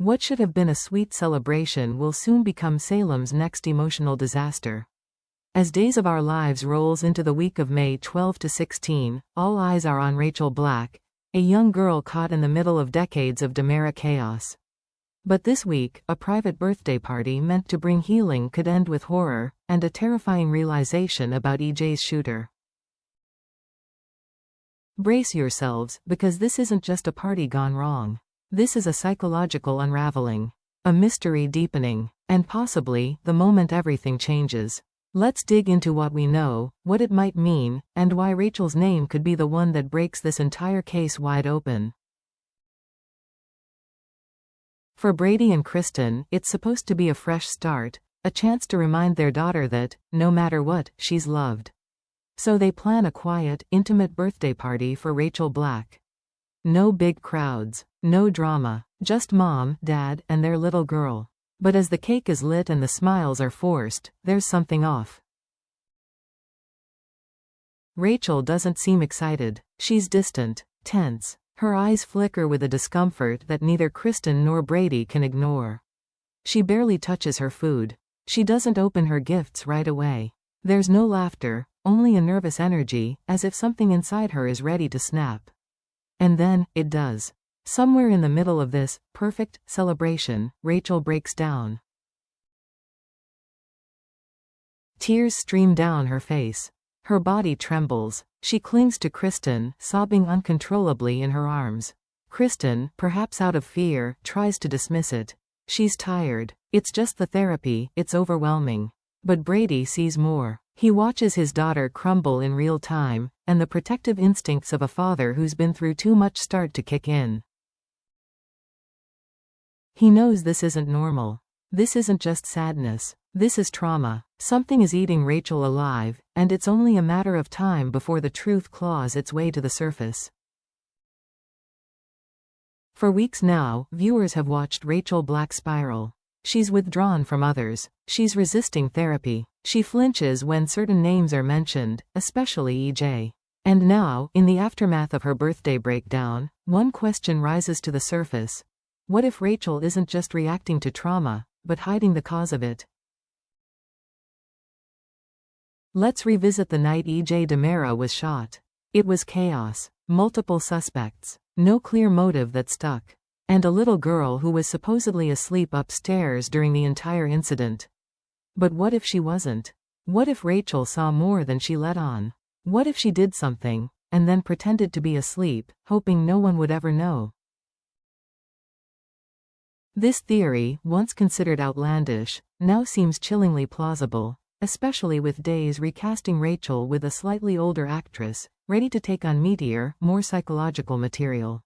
What should have been a sweet celebration will soon become Salem's next emotional disaster. As Days of Our Lives rolls into the week of May 12 to 16, all eyes are on Rachel Black, a young girl caught in the middle of decades of DiMera chaos. But this week, a private birthday party meant to bring healing could end with horror, and a terrifying realization about EJ's shooter. Brace yourselves, because this isn't just a party gone wrong. This is a psychological unraveling, a mystery deepening, and possibly the moment everything changes. Let's dig into what we know, what it might mean, and why Rachel's name could be the one that breaks this entire case wide open. For Brady and Kristen, it's supposed to be a fresh start, a chance to remind their daughter that, no matter what, she's loved. So they plan a quiet, intimate birthday party for Rachel Black. No big crowds, no drama, just mom, dad, and their little girl. But as the cake is lit and the smiles are forced, there's something off. Rachel doesn't seem excited. She's distant, tense. Her eyes flicker with a discomfort that neither Kristen nor Brady can ignore. She barely touches her food. She doesn't open her gifts right away. There's no laughter, only a nervous energy, as if something inside her is ready to snap. And then, it does. Somewhere in the middle of this perfect celebration, Rachel breaks down. Tears stream down her face. Her body trembles. She clings to Kristen, sobbing uncontrollably in her arms. Kristen, perhaps out of fear, tries to dismiss it. She's tired. It's just the therapy, it's overwhelming. But Brady sees more. He watches his daughter crumble in real time, and the protective instincts of a father who's been through too much start to kick in. He knows this isn't normal. This isn't just sadness. This is trauma. Something is eating Rachel alive, and it's only a matter of time before the truth claws its way to the surface. For weeks now, viewers have watched Rachel Black spiral. She's withdrawn from others. She's resisting therapy. She flinches when certain names are mentioned, especially EJ. And now, in the aftermath of her birthday breakdown, one question rises to the surface. What if Rachel isn't just reacting to trauma, but hiding the cause of it? Let's revisit the night EJ DiMera was shot. It was chaos. Multiple suspects. No clear motive that stuck. And a little girl who was supposedly asleep upstairs during the entire incident. But what if she wasn't? What if Rachel saw more than she let on? What if she did something, and then pretended to be asleep, hoping no one would ever know? This theory, once considered outlandish, now seems chillingly plausible, especially with Days recasting Rachel with a slightly older actress, ready to take on meatier, more psychological material.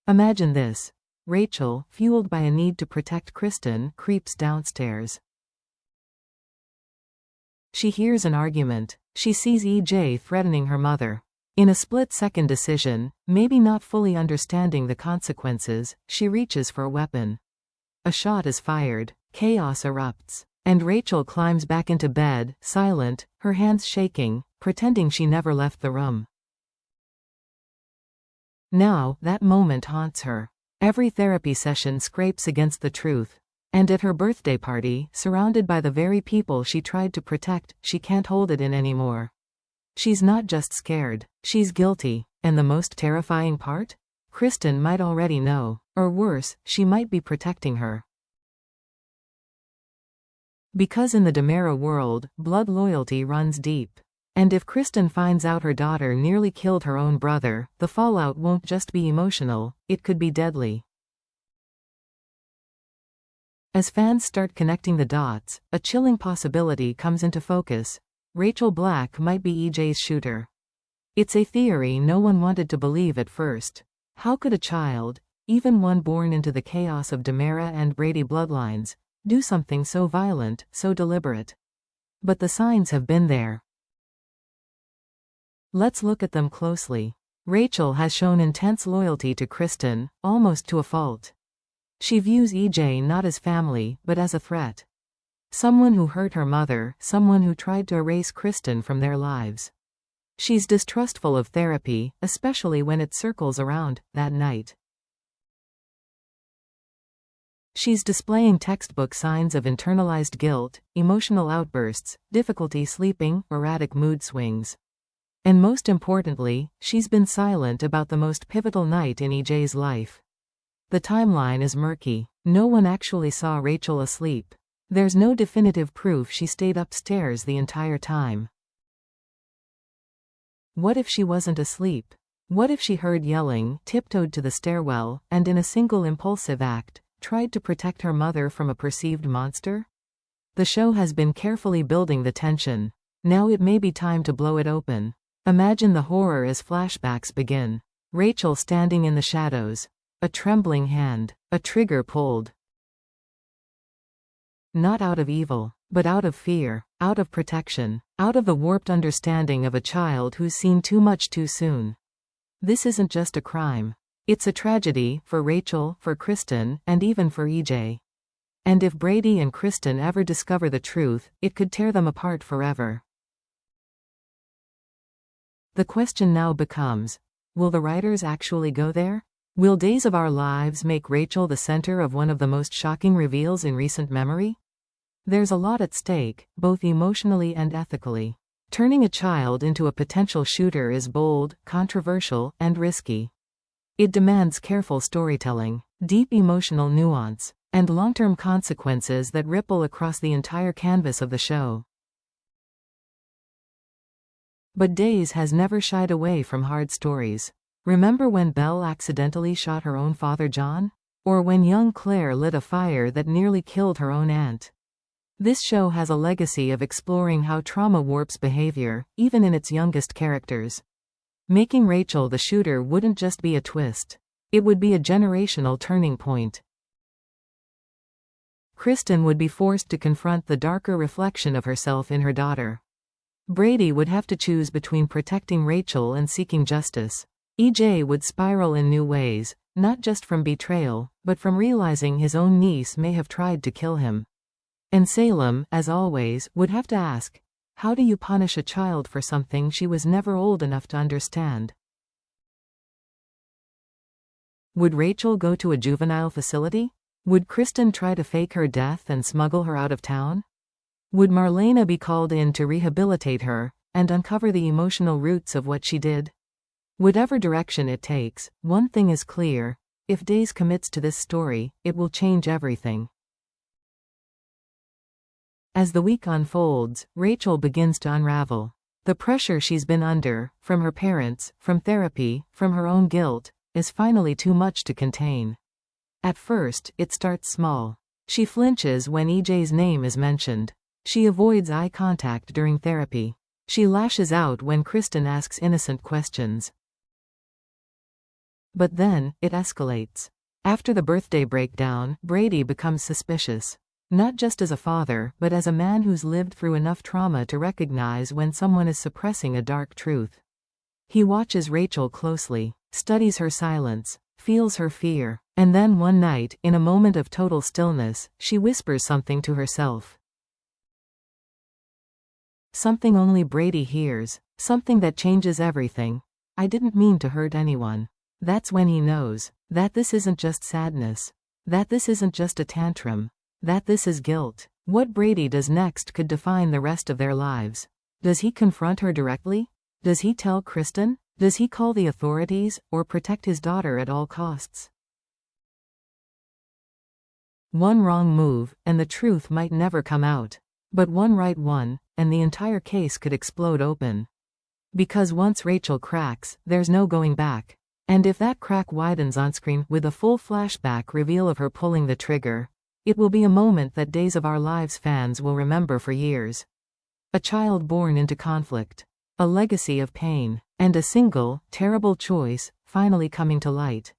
Imagine this. Rachel, fueled by a need to protect Kristen, creeps downstairs. She hears an argument. She sees EJ threatening her mother. In a split-second decision, maybe not fully understanding the consequences, she reaches for a weapon. A shot is fired. Chaos erupts. And Rachel climbs back into bed, silent, her hands shaking, pretending she never left the room. Now, that moment haunts her. Every therapy session scrapes against the truth. And at her birthday party, surrounded by the very people she tried to protect, she can't hold it in anymore. She's not just scared. She's guilty. And the most terrifying part? Kristen might already know. Or worse, she might be protecting her. Because in the DiMera world, blood loyalty runs deep. And if Kristen finds out her daughter nearly killed her own brother, the fallout won't just be emotional, it could be deadly. As fans start connecting the dots, a chilling possibility comes into focus. Rachel Black might be EJ's shooter. It's a theory no one wanted to believe at first. How could a child, even one born into the chaos of DiMera and Brady bloodlines, do something so violent, so deliberate? But the signs have been there. Let's look at them closely. Rachel has shown intense loyalty to Kristen, almost to a fault. She views EJ not as family, but as a threat. Someone who hurt her mother, someone who tried to erase Kristen from their lives. She's distrustful of therapy, especially when it circles around that night. She's displaying textbook signs of internalized guilt, emotional outbursts, difficulty sleeping, erratic mood swings. And most importantly, she's been silent about the most pivotal night in EJ's life. The timeline is murky. No one actually saw Rachel asleep. There's no definitive proof she stayed upstairs the entire time. What if she wasn't asleep? What if she heard yelling, tiptoed to the stairwell, and in a single impulsive act, tried to protect her mother from a perceived monster? The show has been carefully building the tension. Now it may be time to blow it open. Imagine the horror as flashbacks begin. Rachel standing in the shadows. A trembling hand. A trigger pulled. Not out of evil, but out of fear, out of protection, out of the warped understanding of a child who's seen too much too soon. This isn't just a crime. It's a tragedy, for Rachel, for Kristen, and even for EJ. And if Brady and Kristen ever discover the truth, it could tear them apart forever. The question now becomes, will the writers actually go there? Will Days of Our Lives make Rachel the center of one of the most shocking reveals in recent memory? There's a lot at stake, both emotionally and ethically. Turning a child into a potential shooter is bold, controversial, and risky. It demands careful storytelling, deep emotional nuance, and long-term consequences that ripple across the entire canvas of the show. But Days has never shied away from hard stories. Remember when Belle accidentally shot her own father John? Or when young Claire lit a fire that nearly killed her own aunt? This show has a legacy of exploring how trauma warps behavior, even in its youngest characters. Making Rachel the shooter wouldn't just be a twist. It would be a generational turning point. Kristen would be forced to confront the darker reflection of herself in her daughter. Brady would have to choose between protecting Rachel and seeking justice. EJ would spiral in new ways, not just from betrayal, but from realizing his own niece may have tried to kill him. And Salem, as always, would have to ask, how do you punish a child for something she was never old enough to understand? Would Rachel go to a juvenile facility? Would Kristen try to fake her death and smuggle her out of town? Would Marlena be called in to rehabilitate her, and uncover the emotional roots of what she did? Whatever direction it takes, one thing is clear: if Days commits to this story, it will change everything. As the week unfolds, Rachel begins to unravel. The pressure she's been under, from her parents, from therapy, from her own guilt, is finally too much to contain. At first, it starts small. She flinches when EJ's name is mentioned. She avoids eye contact during therapy. She lashes out when Kristen asks innocent questions. But then, it escalates. After the birthday breakdown, Brady becomes suspicious. Not just as a father, but as a man who's lived through enough trauma to recognize when someone is suppressing a dark truth. He watches Rachel closely, studies her silence, feels her fear, and then one night, in a moment of total stillness, she whispers something to herself. Something only Brady hears, something that changes everything. I didn't mean to hurt anyone. That's when he knows that this isn't just sadness, that this isn't just a tantrum, that this is guilt. What Brady does next could define the rest of their lives. Does he confront her directly? Does he tell Kristen? Does he call the authorities, or protect his daughter at all costs? One wrong move, and the truth might never come out. But one right one, and the entire case could explode open. Because once Rachel cracks, there's no going back. And if that crack widens on screen with a full flashback reveal of her pulling the trigger, it will be a moment that Days of Our Lives fans will remember for years. A child born into conflict. A legacy of pain. And a single, terrible choice, finally coming to light.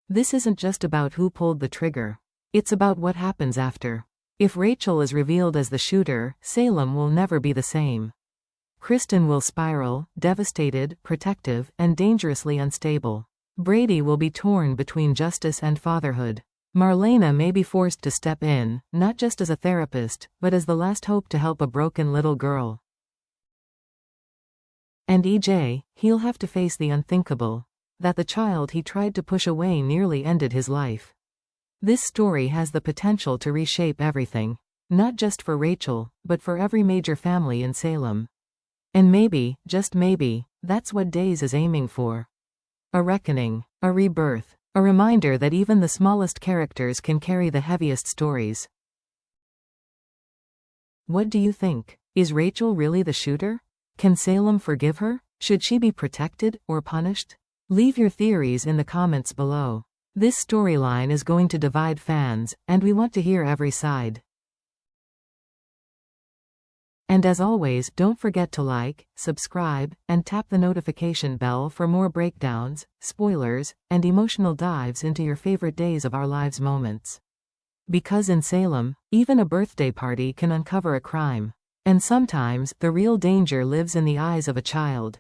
This isn't just about who pulled the trigger. It's about what happens after. If Rachel is revealed as the shooter, Salem will never be the same. Kristen will spiral, devastated, protective, and dangerously unstable. Brady will be torn between justice and fatherhood. Marlena may be forced to step in, not just as a therapist, but as the last hope to help a broken little girl. And EJ, he'll have to face the unthinkable. that the child he tried to push away nearly ended his life. This story has the potential to reshape everything. Not just for Rachel, but for every major family in Salem. And maybe, just maybe, that's what Days is aiming for. A reckoning, a rebirth, a reminder that even the smallest characters can carry the heaviest stories. What do you think? Is Rachel really the shooter? Can Salem forgive her? Should she be protected, or punished? Leave your theories in the comments below. This storyline is going to divide fans, and we want to hear every side. And as always, don't forget to like, subscribe, and tap the notification bell for more breakdowns, spoilers, and emotional dives into your favorite Days of Our Lives moments. Because in Salem, even a birthday party can uncover a crime. And sometimes, the real danger lives in the eyes of a child.